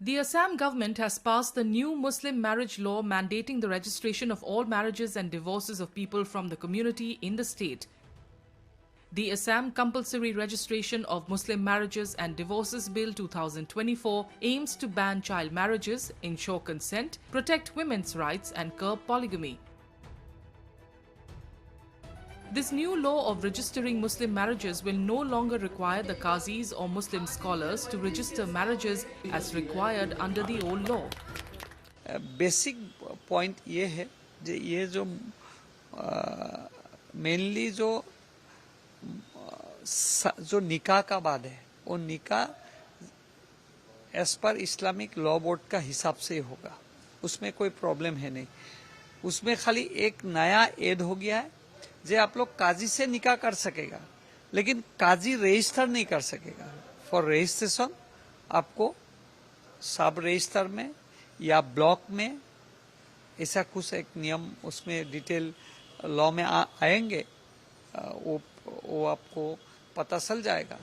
The Assam government has passed the new Muslim marriage law mandating the registration of all marriages and divorces of people from the community in the state. The Assam Compulsory Registration of Muslim Marriages and Divorces Bill 2024 aims to ban child marriages, ensure consent, protect women's rights and curb polygamy. This new law of registering Muslim marriages will no longer require the qazis or Muslim scholars to register marriages as required under the old law. Basic point ये है ये जो mainly जो निकाह का बाद है वो निकाह as per Islamic law board का हिसाब से होगा, उसमें कोई प्रॉब्लम है नहीं। उसमें खाली एक नया ऐड हो गया है जो आप लोग काजी से निकाह कर सकेगा, लेकिन काजी रजिस्टर नहीं कर सकेगा। फॉर रजिस्ट्रेशन आपको सब रजिस्टर में या ब्लॉक में ऐसा कुछ एक नियम उसमें डिटेल लॉ में आएंगे, वो आपको पता चल जाएगा।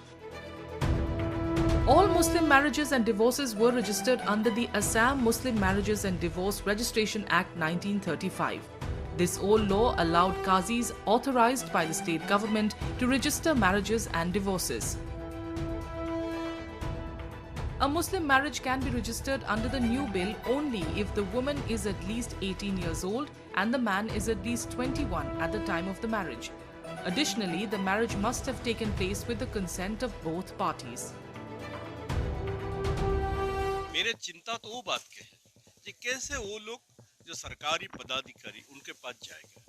All Muslim marriages and divorces were registered under the Assam Muslim Marriages and Divorce Registration Act 1935. This old law allowed qazis authorized by the state government to register marriages and divorces. A Muslim marriage can be registered under the new bill only if the woman is at least 18 years old and the man is at least 21 at the time of the marriage. Additionally, the marriage must have taken place with the consent of both parties. मेरे चिंता तो वो बात के है कि कैसे वो लोग जो सरकारी पदाधिकारी उनके पास जाएंगे,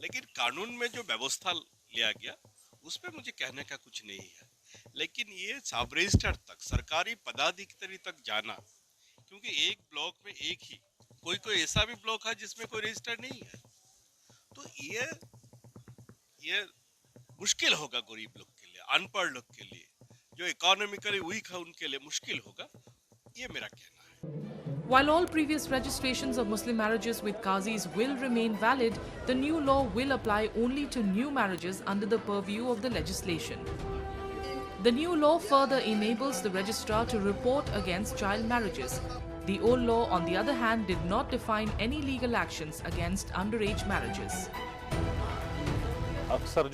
लेकिन कानून में जो व्यवस्था लिया गया उस पर मुझे कहने का कुछ नहीं है। लेकिन ये सब रजिस्टर तक सरकारी पदाधिकारी तक जाना, क्योंकि एक ब्लॉक में एक ही कोई ऐसा भी ब्लॉक है जिसमें कोई रजिस्टर नहीं है, तो ये मुश्किल होगा गरीब लोग के लिए, अनपढ़ लोग के लिए, जो इकोनॉमिकली वीक है उनके लिए मुश्किल होगा, ये मेरा कहना है। While all previous registrations of Muslim marriages with qazis will remain valid, the new law will apply only to new marriages under the purview of the legislation. The new law further enables the registrar to report against child marriages. The old law, on the other hand, did not define any legal actions against underage marriages.